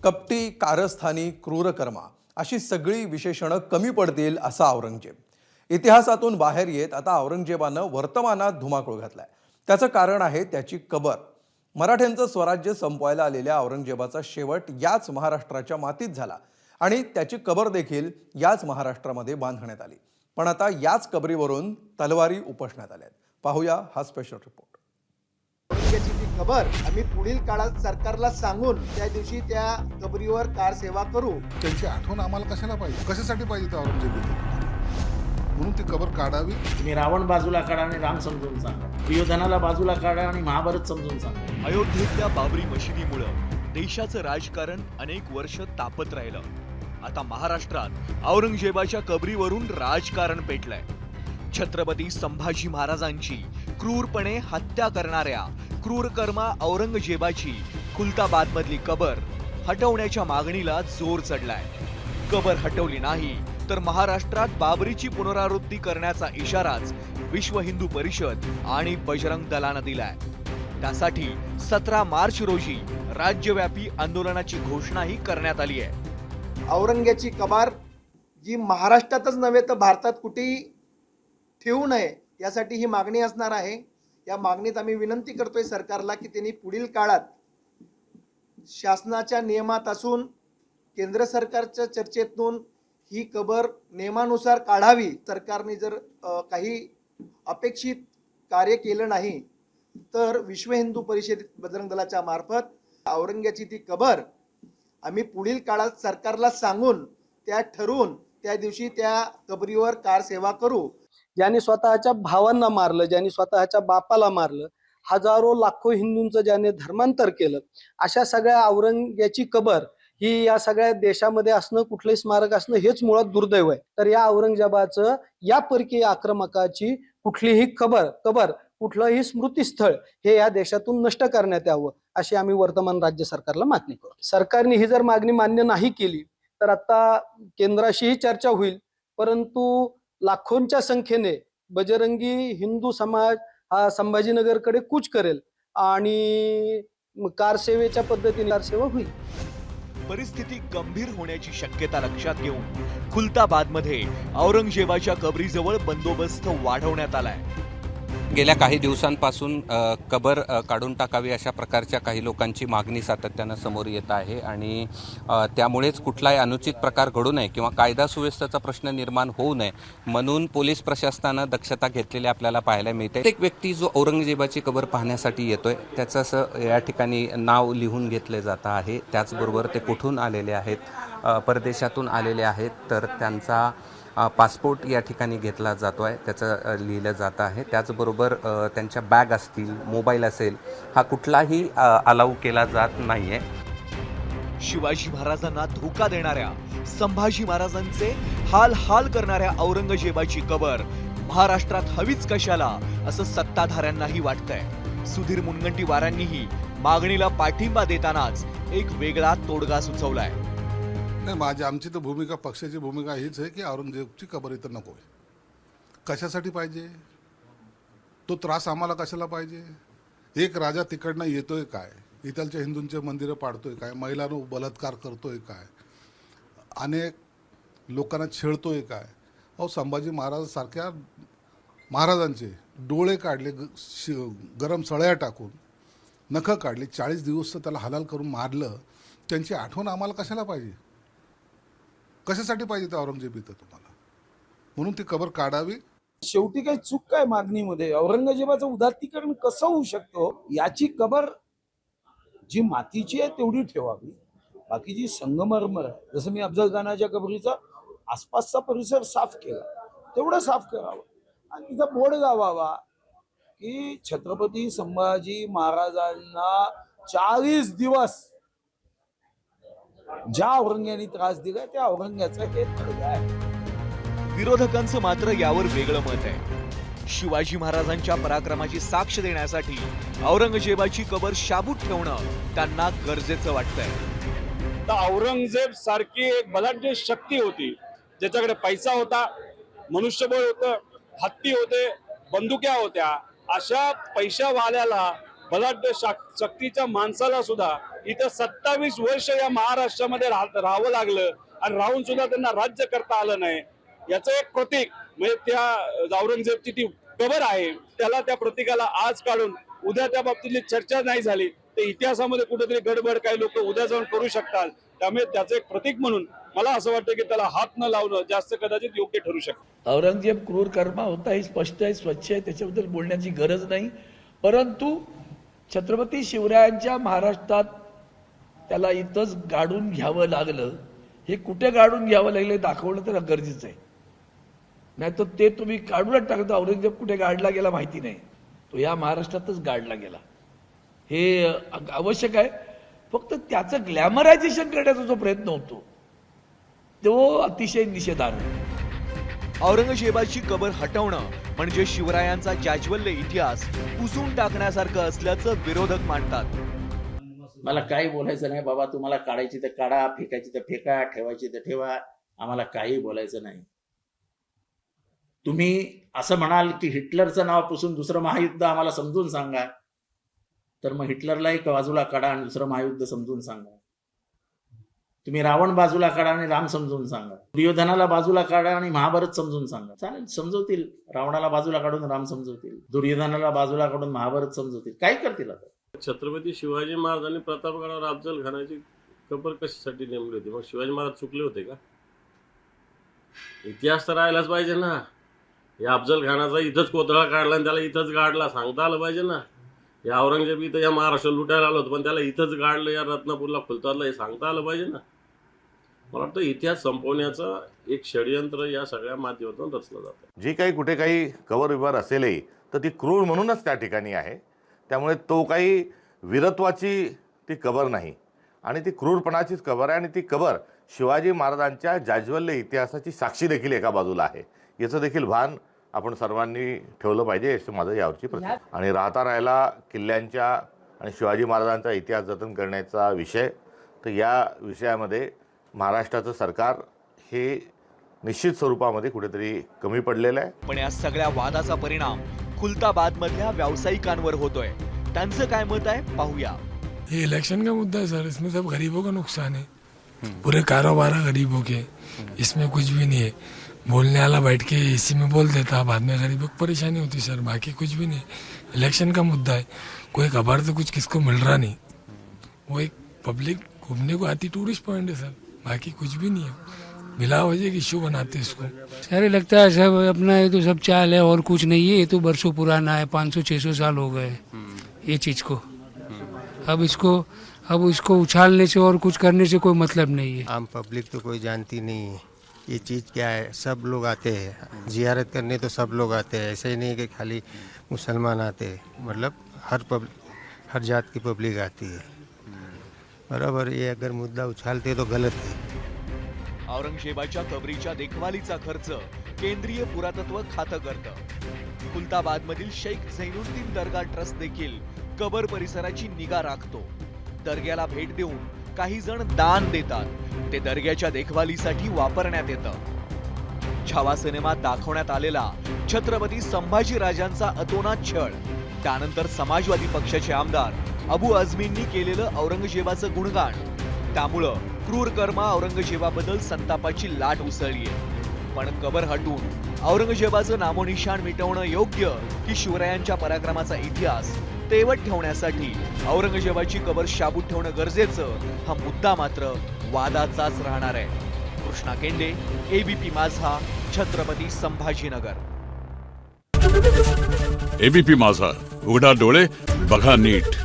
कपटी, कारस्थानी, क्रूरकर्मा अशी सगळी विशेषणं कमी पडतील असा औरंगजेब. इतिहासातून बाहेर येत आता औरंगजेबानं वर्तमानात धुमाकूळ घातलाय. त्याचं कारण आहे त्याची कबर. मराठ्यांचं स्वराज्य संपवायला आलेल्या औरंगजेबाचा शेवट याच महाराष्ट्राच्या मातीत झाला आणि त्याची कबर देखील याच महाराष्ट्रामध्ये बांधण्यात आली. पण आता याच कबरीवरून तलवारी उपसण्यात आल्यात. पाहूया हा स्पेशल रिपोर्ट. औरंगजेबाची ती कबर आम्ही पुढील काळात सरकारला सांगून त्या दिवशी त्या कबरीवर कारसेवा करू. त्यांची आठवण आम्हाला कशाला पाहिजे, कशासाठी पाहिजे औरंगजेब? म्हणून ती कबर काढावी. तुम्ही रावण बाजूला काढा आणि राम समजून सांगा, दुर्योधनाला बाजूला काढा आणि महाभारत समजून सांगा. अयोध्येतल्या बाबरी मशिदीमुळं देशाचं राजकारण अनेक वर्ष तापत राहिलं. आता महाराष्ट्रात औरंगजेबाच्या कबरीवरून राजकारण पेटलंय. छत्रपती संभाजी महाराजांची क्रूरपणे हत्या करणाऱ्या क्रूरकर्मा औरंगजेबाची खुलताबादमधली कबर हटवण्याच्या मागणीला जोर चढलाय. कबर हटवली नाही तर महाराष्ट्रात बाबरीची पुनरावृत्ती करण्याचा इशाराच विश्व हिंदू परिषद आणि बजरंग दलानं दिलाय. त्यासाठी 17 मार्च रोजी राज्यव्यापी आंदोलनाची घोषणाही करण्यात आली आहे. औरंगजेबाची कबर जी महाराष्ट्रातच नव्हे तर भारतात कुठेही ठेवू नये यासाठी ही मागणी असणार आहे. या मागणीत आम्ही विनंती करतोय सरकारला की त्यांनी पुढील काळात शासनाच्या नियमात असून केंद्र सरकारच्या चर्चेतून ही कबर नियमानुसार काढावी. सरकारने जर काही अपेक्षित कार्य केलं नाही तर विश्व हिंदू परिषद बजरंग दलाच्या मार्फत औरंगजेबाची ती कबर आम्ही पुढील काळात सरकारला सांगून त्या ठरवून त्या दिवशी त्या कबरीवर कारसेवा करू. ज्याने स्वतःच्या भावांना मारलं, ज्याने स्वतःच्या बापाला मारलं, हजारो लाखो हिंदूंचं ज्याने धर्मांतर केलं, अशा सगळ्या औरंगजेबाची कबर ही या सगळ्या देशामध्ये असणं, कुठलंही स्मारक असणं हेच मुळात दुर्दैव आहे. तर या औरंगजेबाचं, या परकीय आक्रमकाची कुठलीही कबर कुठलंही स्मृतीस्थळ हे या देशातून नष्ट करण्यात यावं अशी आम्ही वर्तमान राज्य सरकारला मागणी करू. सरकारने ही जर मागणी मान्य नाही केली तर आता केंद्राशीही चर्चा होईल, परंतु लाखोंच्या संख्येने बजरंगी हिंदू समाज हा संभाजीनगरकडे कूच करेल आणि कारसेवेच्या पद्धतीने कारसेवा होईल. परिस्थिती गंभीर होण्याची शक्यता लक्षात घेऊन खुलताबादमध्ये औरंगजेबाच्या कबरीजवळ बंदोबस्त वाढवण्यात आलाय. गेल्या काही दिवसांपासून कबर काढून टाकावी अशा प्रकारच्या काही लोकांची मागणी सातत्यानं समोर येत आहे आणि त्यामुळेच कुठलाही अनुचित प्रकार घडू नये किंवा कायदा सुव्यवस्थेचा प्रश्न निर्माण होऊ नये म्हणून पोलीस प्रशासनानं दक्षता घेतलेली आपल्याला पाहायला मिळते. एक व्यक्ती जो औरंगजेबाची कबर पाहण्यासाठी येतोय त्याचं असं या ठिकाणी नाव लिहून घेतले जात आहे. त्याचबरोबर ते कुठून आलेले आहेत, परदेशातून आलेले आहेत तर त्यांचा पासपोर्ट या ठिकाणी घेतला जातो आहे, त्याचं लिहिलं जातं आहे. त्याचबरोबर त्यांच्या बॅग असतील, मोबाईल असेल, हा कुठलाही अलाउ केला जात नाही आहे. शिवाजी महाराजांना धोका देणाऱ्या, संभाजी महाराजांचे हाल करणाऱ्या औरंगजेबाची कबर महाराष्ट्रात हवीच कशाला असं सत्ताधाऱ्यांनाही वाटतंय. सुधीर मुनगंटीवारांनीही मागणीला पाठिंबा देतानाच एक वेगळा तोडगा सुचवलाय. नाही, आमची तर भूमिका, पक्षाची भूमिका हीच आहे की औरंगजेबाची कबर इथं नको आहे. कशासाठी पाहिजे? तो त्रास आम्हाला कशाला पाहिजे? एक राजा तिकडनं येतोय काय, इथलच्या हिंदूंचे मंदिरं पाडतोय काय, महिलांवर बलात्कार करतोय काय, अनेक लोकांना छेडतोय काय. अहो, संभाजी महाराज सारख्या महाराजांचे डोळे काढले, गरम सळ्या टाकून नखं काढली, 40 दिवस त्याला हलाल करून मारलं. त्यांची आठवण आम्हाला कशाला पाहिजे, कशासाठी पाहिजे ते औरंगजेब इथं तुम्हाला? म्हणून ती कबर काढावी. शेवटी काही चूक काय मागणीमध्ये? औरंगजेबाचं उदात्तीकरण कसं होऊ शकतो? याची कबर जी मातीची आहे तेवढी ठेवावी, बाकी जी संगमरमर आहे, जसं मी अफजल खानाच्या कबरीचा आसपासचा परिसर साफ केला तेवढं साफ करावं आणि तिथं बोर्ड लावावा की छत्रपती संभाजी महाराजांना 40 दिवस ज्या औरंग्याने त्रास दिलाय त्या औरंग्याचं हे तळग आहे. विरोधकांचं मात्र यावर वेगळं मत आहे. शिवाजी महाराजांच्या पराक्रमाची साक्ष देण्यासाठी औरंगजेबाची कबर शाबूत ठेवणं त्यांना गरजेचं वाटतंय. तर औरंगजेब सारखी एक बलाढ्य शक्ती होती, ज्याच्याकडे पैसा होता, मनुष्यबळ होतं, हत्ती होते, बंदुक्या होत्या. अशा पैशावाल्याला, बलाढ्य शक्तीच्या माणसाला सुद्धा इथं 27 वर्ष या महाराष्ट्रामध्ये राहावं लागलं आणि राहून सुद्धा त्यांना राज्य करता आलं नाही, याचं एक प्रतीक म्हणजे त्या औरंगजेबची ती कबर आहे, त्याला त्या प्रतीकाला आज काढून उद्या त्या बाबतीतली चर्चा नाही झाली तर इतिहासामध्ये कुठेतरी गडबड काही लोक उद्या जाऊन करू शकतात. त्यामुळे त्याचं एक प्रतीक म्हणून मला असं वाटतं की त्याला हात न लावणं जास्त कदाचित योग्य ठरू शकतं. औरंगजेब क्रूर कर्मा होता हे स्पष्ट आहे, स्वच्छ आहे, त्याच्याबद्दल बोलण्याची गरज नाही. परंतु छत्रपती शिवरायांच्या महाराष्ट्रात त्याला इथंच गाडून घ्यावं लागलं, हे कुठे गाडून घ्यावं लागलं दाखवणं तर गरजेचं आहे. नाही तर ते तुम्ही काढूनच टाकता. औरंगजेब कुठे गाडला गेला माहिती नाही, तो या महाराष्ट्रातच गाडला गेला, हे आवश्यक आहे. फक्त त्याचं ग्लॅमरायझेशन करण्याचा जो प्रयत्न होतो तो अतिशय निषेधार्ह. औरंगजेबाची कबर हटवणं म्हणजे शिवरायांचा जाज्वल्य इतिहास पुसून टाकण्यासारखं असल्याचं विरोधक मानतात. मला काही बोलायचं नाही बाबा, तुम्हाला काढायची तर काढा, फेकायची तर फेका, ठेवायची तर ठेवा, आम्हाला काही बोलायचं नाही. तुम्ही असं म्हणाल की हिटलरचं नाव पुसून दुसरं महायुद्ध आम्हाला समजून सांगा, तर मग हिटलरला एक बाजूला काढा आणि दुसरं महायुद्ध समजून सांगा. तुम्ही रावण बाजूला काढा आणि राम समजून सांगा. दुर्योधनाला बाजूला काढा आणि महाभारत समजून सांगा. चालेल, समजवतील. रावणाला बाजूला काढून राम समजवतील, दुर्योधनाला बाजूला काढून महाभारत समजवतील, काय करतील आता. छत्रपती शिवाजी महाराजांनी प्रतापगडावर अफजल खानाची कबर कशासाठी नेमली होती? मग शिवाजी महाराज चुकले होते का? इतिहास तर राहायलाच पाहिजे ना. या अफजल खानाचा इथंच कोथळा काढला आणि त्याला इथंच गाडला, सांगता आलं पाहिजे ना. या औरंगजेब इथं या महाराष्ट्र लुटायला आलो होतं पण त्याला इथंच गाडलं, या रत्नापूरला खुलतारला, हे सांगता आलं पाहिजे ना. मला वाटतं इतिहास संपवण्याचं एक षडयंत्र या सगळ्या माध्यमातून रचलं जातं. जी काही कुठे काही कबर विभार असेलही तर ती क्रूर म्हणूनच त्या ठिकाणी आहे. त्यामुळे तो काही वीरत्वाची ती कबर नाही आणि ती क्रूरपणाचीच कबर आहे. आणि ती कबर शिवाजी महाराजांच्या जाज्वल्य इतिहासाची साक्षी देखील एका बाजूला आहे. याचं देखील भान आपण सर्वांनी ठेवलं पाहिजे असं माझं यावरची प्रश्न. आणि राहता राहिला किल्ल्यांच्या आणि शिवाजी महाराजांचा इतिहास जतन करण्याचा विषय, तर या विषयामध्ये महाराष्ट्राचं सरकार हे निश्चित स्वरूपामध्ये कुठेतरी कमी पडलेलं आहे. पण या सगळ्या वादाचा परिणाम खुलताबादमधल्या व्यावसायिकांवर होतोय. त्यांचं काय मत आहे पाहूया. ये इलेक्शन का मुद्दा है सर, इसमें सब गरीबों का नुकसान है. पूरे कारोबार गरीबों के, इसमें कुछ भी नहीं है. बोलने वाला बैठ के इसी में बोल देता, बाद में गरीबों को परेशानी होती सर, बाकी कुछ भी नहीं. इलेक्शन का मुद्दा है, कोई खबर तो कुछ किसको मिल रहा नहीं. वो एक पब्लिक घूमने को आती टूरिस्ट पॉइंट है सर, बाकी कुछ भी नहीं है. मिला वजह इशू बनाते इसको. सारे लगता है सब अपना ये तो सब चाल है और कुछ नहीं है. ये तो बरसों पुराना है, 500-600 साल हो गए ये चीज को. अब इसको उछालने से और कुछ करने से कोई मतलब नहीं है. आम पब्लिक तो कोई जानती नहीं है ये चीज़ क्या है. सब लोग आते हैं जियारत करने, तो सब लोग आते हैं. ऐसे ही नहीं कि खाली मुसलमान आते हैं, मतलब हर जात की पब्लिक आती है. बराबर. ये अगर मुद्दा उछालते तो गलत है. औरंगजेबाच्या कबरीच्या देखभालीचा खर्च केंद्रीय पुरातत्व खातं करतं. खुलताबादमधील शेख झैनुद्दीन दर्गा ट्रस्ट देखील कबर परिसराची निगा राखतो. दर्ग्याला भेट देऊन काही जण दान देतात, ते दर्ग्याच्या देखभालीसाठी वापरण्यात येतं. छावा सिनेमात दाखवण्यात आलेला छत्रपती संभाजीराजांचा अतोनात छळ, त्यानंतर समाजवादी पक्षाचे आमदार अबू आझमींनी केलेलं औरंगजेबाचं गुणगान, त्यामुळं क्रूर कर्मा औरंगजेबाबद्दल संतापाची लाट उसळलीये. पण कबर हटवून औरंगजेबाचं नामोनिशाण मिटवणं योग्य की शिवरायांच्या पराक्रमाचा इतिहास तेवत ठेवण्यासाठी औरंगजेबाची कबर शाबूत ठेवणं गरजेचं, हा मुद्दा मात्र वादाचाच राहणार आहे. कृष्णा केंडे, एबीपी माझा, छत्रपती संभाजीनगर. एबीपी माझा, उघडा डोळे बघा नीट.